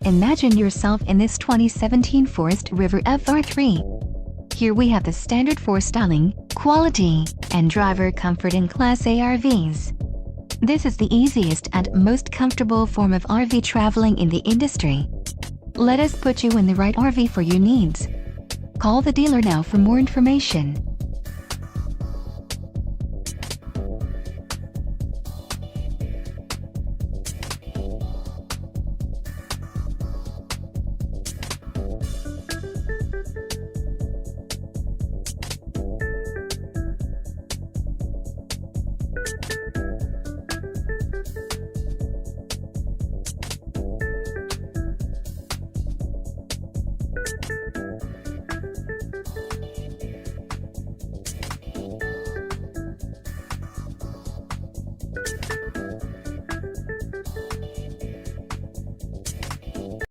Imagine yourself in this 2017 Forest River FR3. Here we have the standard for styling, quality, and driver comfort in Class A RVs. This is the easiest and most comfortable form of RV traveling in the industry. Let us put you in the right RV for your needs. Call the dealer now for more information.